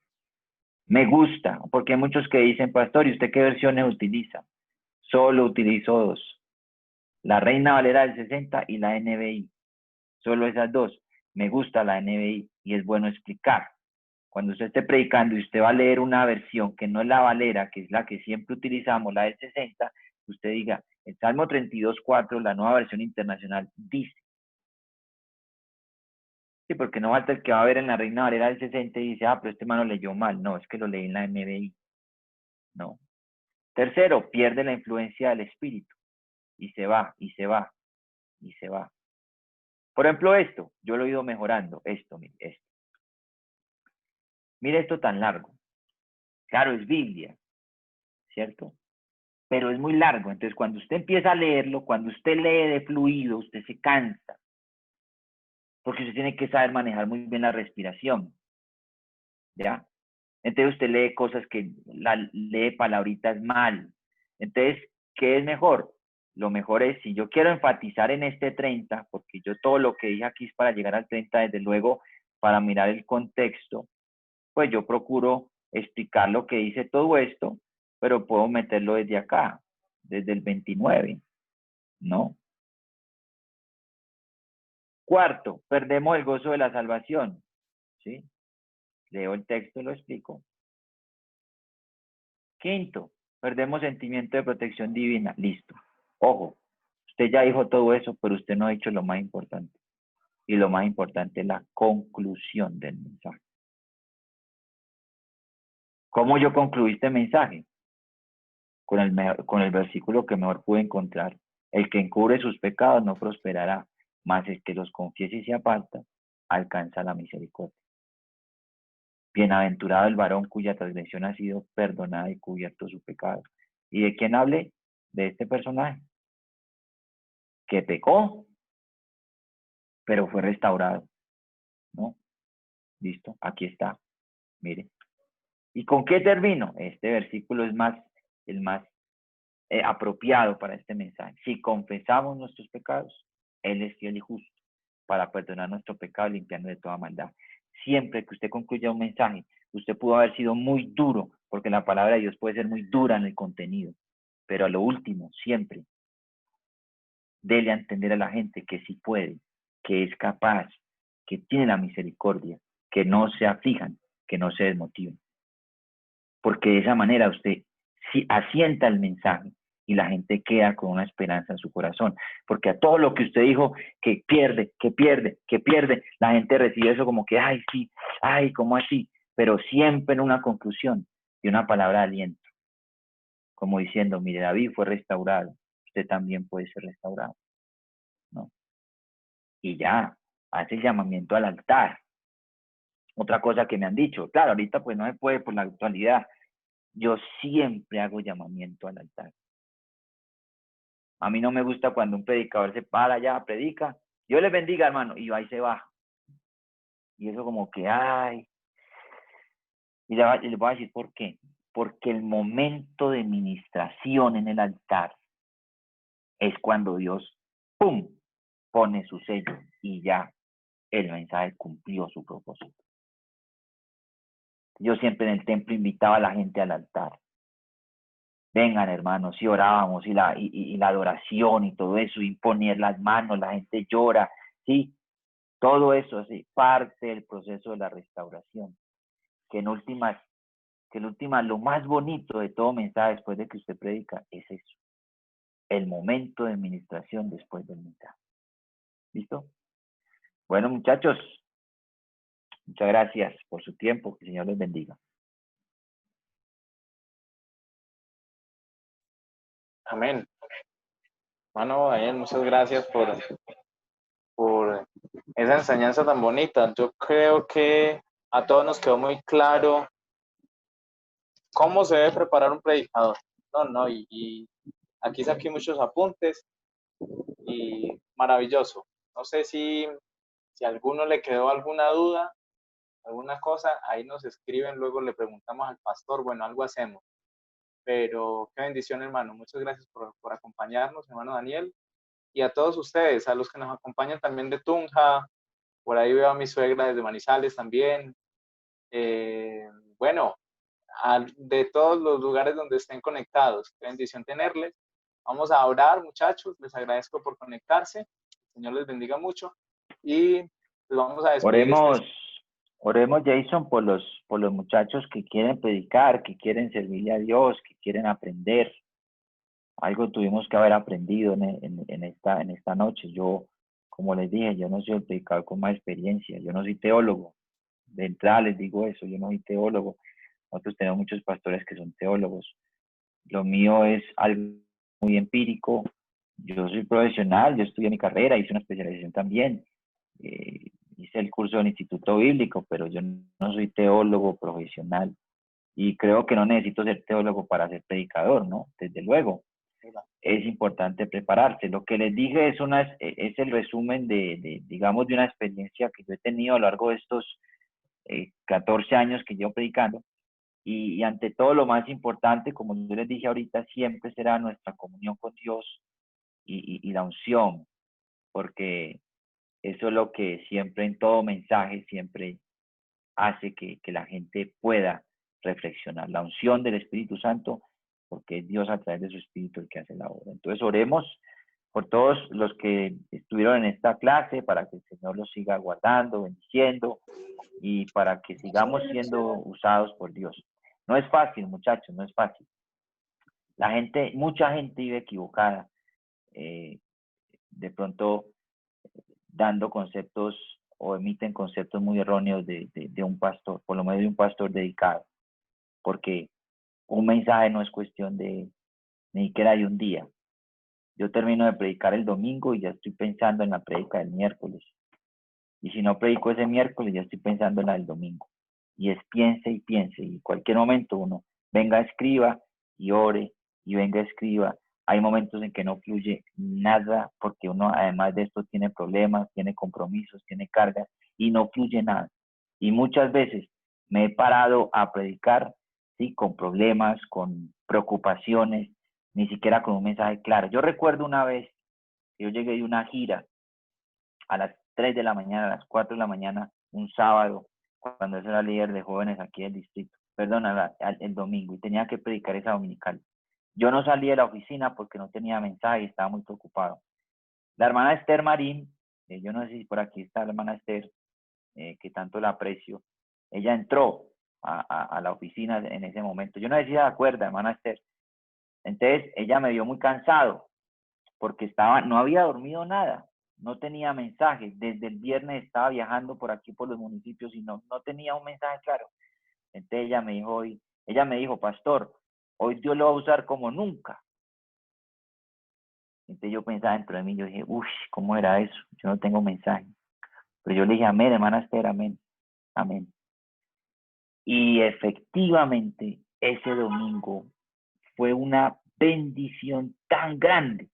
Me gusta, porque hay muchos que dicen, pastor, ¿y usted qué versiones utiliza? Solo utilizo dos. La Reina Valera del 60 y la NBI. Solo esas dos. Me gusta la NBI y es bueno explicar. Cuando usted esté predicando y usted va a leer una versión que no es la Valera, que es la que siempre utilizamos, la del 60, usted diga, el Salmo 32:4, la nueva versión internacional, dice. Sí, porque no falta el que va a ver en la Reina Valera del 60 y dice, pero este hermano leyó mal. No, es que lo leí en la NBI. No. Tercero, pierde la influencia del Espíritu y se va, y se va, y se va. Por ejemplo, esto, yo lo he ido mejorando. Esto, mire, esto. Mire esto tan largo. Claro, es Biblia, ¿cierto? Pero es muy largo. Entonces, cuando usted empieza a leerlo, cuando usted lee de fluido, usted se cansa. Porque usted tiene que saber manejar muy bien la respiración. ¿Ya? Entonces, usted lee cosas que lee palabritas mal. Entonces, ¿qué es mejor? Lo mejor es, si yo quiero enfatizar en este 30, porque yo todo lo que dije aquí es para llegar al 30, desde luego, para mirar el contexto, pues yo procuro explicar lo que dice todo esto, pero puedo meterlo desde acá, desde el 29, ¿no? Cuarto, perdemos el gozo de la salvación, ¿sí? Leo el texto y lo explico. Quinto, perdemos sentimiento de protección divina, listo. Ojo, usted ya dijo todo eso, pero usted no ha dicho lo más importante. Y lo más importante es la conclusión del mensaje. ¿Cómo yo concluí este mensaje? Con el versículo que mejor pude encontrar. El que encubre sus pecados no prosperará, mas el que los confiese y se aparta, alcanza la misericordia. Bienaventurado el varón cuya transgresión ha sido perdonada y cubierto su pecado. ¿Y de quién hablé? De este personaje, que pecó, pero fue restaurado, ¿no? Listo, aquí está, mire. ¿Y con qué termino? Este versículo es el más apropiado para este mensaje. Si confesamos nuestros pecados, Él es fiel y justo para perdonar nuestro pecado y limpiarnos de toda maldad. Siempre que usted concluya un mensaje, usted pudo haber sido muy duro, porque la palabra de Dios puede ser muy dura en el contenido, pero a lo último, siempre, dele a entender a la gente que sí puede, que es capaz, que tiene la misericordia, que no se aflijan, que no se desmotiven. Porque de esa manera usted sí asienta el mensaje y la gente queda con una esperanza en su corazón. Porque a todo lo que usted dijo, que pierde, que pierde, que pierde, la gente recibe eso como que, ay, sí, ay, ¿cómo así? Pero siempre en una conclusión y una palabra de aliento. Como diciendo, mire, David fue restaurado, usted también puede ser restaurado, ¿no? Y ya, hace el llamamiento al altar. Otra cosa que me han dicho, claro, ahorita pues no se puede por la actualidad. Yo siempre hago llamamiento al altar. A mí no me gusta cuando un predicador se para allá, predica, Dios les bendiga, hermano, y ahí se baja. Y eso como que, ay. Y les voy a decir por qué. Porque el momento de ministración en el altar es cuando Dios, ¡pum!, pone su sello y ya el mensaje cumplió su propósito. Yo siempre en el templo invitaba a la gente al altar. Vengan, hermanos, y orábamos, y la adoración y todo eso, y poner las manos, la gente llora, ¿sí? Todo eso es parte del proceso de la restauración. Que en últimas, lo más bonito de todo mensaje después de que usted predica es eso. El momento de administración después del mensaje. ¿Listo? Bueno, muchachos, muchas gracias por su tiempo. Que el Señor les bendiga. Amén. Mano, Daniel, muchas gracias por esa enseñanza tan bonita. Yo creo que a todos nos quedó muy claro ¿cómo se debe preparar un predicador? No, y aquí saqué muchos apuntes y maravilloso. No sé si a alguno le quedó alguna duda, alguna cosa, ahí nos escriben, luego le preguntamos al pastor, bueno, algo hacemos. Pero qué bendición, hermano. Muchas gracias por acompañarnos, hermano Daniel. Y a todos ustedes, a los que nos acompañan también de Tunja, por ahí veo a mi suegra desde Manizales también. Bueno, de todos los lugares donde estén conectados. Qué bendición tenerles. Vamos a orar, muchachos. Les agradezco por conectarse. El Señor les bendiga mucho. Y pues vamos a despedir Oremos, Jason, por los muchachos que quieren predicar, que quieren servirle a Dios, que quieren aprender. Algo tuvimos que haber aprendido en esta noche. Yo, como les dije, yo no soy el predicador con más experiencia. Yo no soy teólogo. De entrada les digo eso, yo no soy teólogo. Nosotros tenemos muchos pastores que son teólogos. Lo mío es algo muy empírico. Yo soy profesional, yo estudié mi carrera, hice una especialización también. Hice el curso del Instituto Bíblico, pero yo no soy teólogo profesional. Y creo que no necesito ser teólogo para ser predicador, ¿no? Desde luego. Es importante prepararse. Lo que les dije es el resumen digamos, de una experiencia que yo he tenido a lo largo de estos 14 años que llevo predicando. Y ante todo, lo más importante, como yo les dije ahorita, siempre será nuestra comunión con Dios y la unción, porque eso es lo que siempre en todo mensaje siempre hace que la gente pueda reflexionar. La unción del Espíritu Santo, porque es Dios a través de su Espíritu el que hace la obra. Entonces oremos por todos los que estuvieron en esta clase, para que el Señor los siga guardando, bendiciendo, y para que sigamos siendo usados por Dios. No es fácil, muchachos, no es fácil. Mucha gente vive equivocada, de pronto dando conceptos o emiten conceptos muy erróneos de un pastor, por lo menos de un pastor dedicado, porque un mensaje no es cuestión de ni siquiera de un día. Yo termino de predicar el domingo y ya estoy pensando en la predica del miércoles. Y si no predico ese miércoles, ya estoy pensando en la del domingo. Y es piense y piense. Y en cualquier momento uno venga, escriba y ore, y venga, escriba. Hay momentos en que no fluye nada, porque uno además de esto tiene problemas, tiene compromisos, tiene cargas, y no fluye nada. Y muchas veces me he parado a predicar, sí, con problemas, con preocupaciones, ni siquiera con un mensaje claro. Yo recuerdo una vez que yo llegué de una gira a las 3 de la mañana, a las 4 de la mañana, un sábado, cuando yo era líder de jóvenes aquí del distrito, perdón, el domingo, y tenía que predicar esa dominical. Yo no salí de la oficina porque no tenía mensaje y estaba muy preocupado. La hermana Esther Marín, yo no sé si por aquí está la hermana Esther, que tanto la aprecio, ella entró a la oficina en ese momento. Yo no sé si se acuerda, hermana Esther. Entonces, ella me vio muy cansado porque no había dormido nada, no tenía mensaje. Desde el viernes estaba viajando por aquí, por los municipios, y no tenía un mensaje claro. Entonces ella me dijo, pastor, hoy Dios lo va a usar como nunca. Entonces yo pensaba dentro de mí, yo dije, uff, ¿cómo era eso? Yo no tengo mensaje. Pero yo le dije, amén, hermana Esther, amén, amén. Y efectivamente, ese domingo fue una bendición tan grande.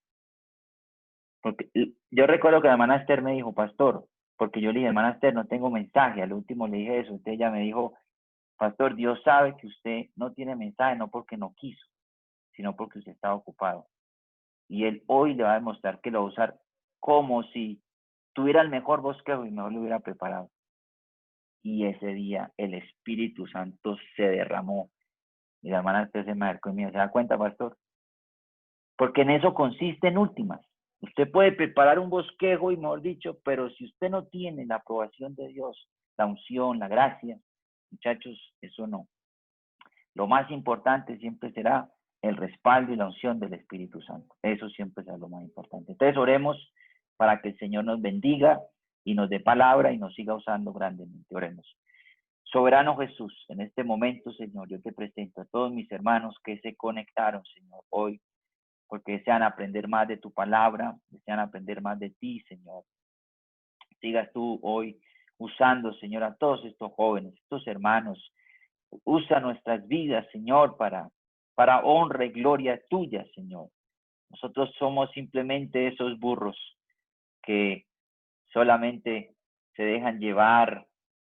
Porque yo recuerdo que la hermana Esther me dijo, pastor, porque yo le dije, hermana Esther, no tengo mensaje. Al último le dije eso. Entonces ella me dijo, pastor, Dios sabe que usted no tiene mensaje, no porque no quiso, sino porque usted estaba ocupado. Y él hoy le va a demostrar que lo va a usar como si tuviera el mejor bosquejo y mejor lo hubiera preparado. Y ese día el Espíritu Santo se derramó. Y la hermana Esther se me acercó y me dijo, ¿se da cuenta, pastor? Porque en eso consiste en últimas. Usted puede preparar un bosquejo y, mejor dicho, pero si usted no tiene la aprobación de Dios, la unción, la gracia, muchachos, eso no. Lo más importante siempre será el respaldo y la unción del Espíritu Santo. Eso siempre será lo más importante. Entonces oremos para que el Señor nos bendiga y nos dé palabra y nos siga usando grandemente. Oremos. Soberano Jesús, en este momento, Señor, yo te presento a todos mis hermanos que se conectaron, Señor, hoy, porque desean aprender más de tu palabra, desean aprender más de ti, Señor. Sigas tú hoy usando, Señor, a todos estos jóvenes, estos hermanos, Usa nuestras vidas, Señor, para honra y gloria tuya, Señor. Nosotros somos simplemente esos burros que solamente se dejan llevar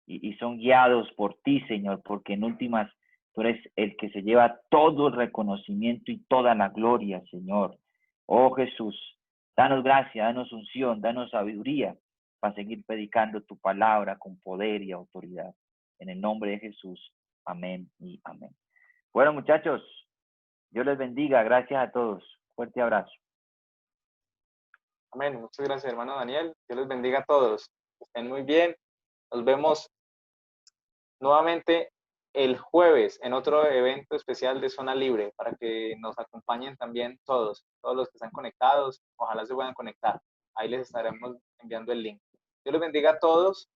y son guiados por ti, Señor, porque en últimas tú eres el que se lleva todo el reconocimiento y toda la gloria, Señor. Oh Jesús, danos gracia, danos unción, danos sabiduría para seguir predicando tu palabra con poder y autoridad. En el nombre de Jesús, amén y amén. Bueno, muchachos, Dios les bendiga. Gracias a todos. Fuerte abrazo. Amén. Muchas gracias, hermano Daniel. Dios les bendiga a todos. Estén muy bien. Nos vemos nuevamente el jueves en otro evento especial de Zona Libre para que nos acompañen también todos los que están conectados. Ojalá se puedan conectar. Ahí les estaremos enviando el link. Dios les bendiga a todos.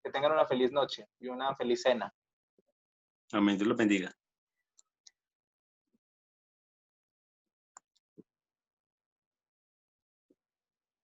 Que tengan una feliz noche y una feliz cena. Amén. Dios los bendiga.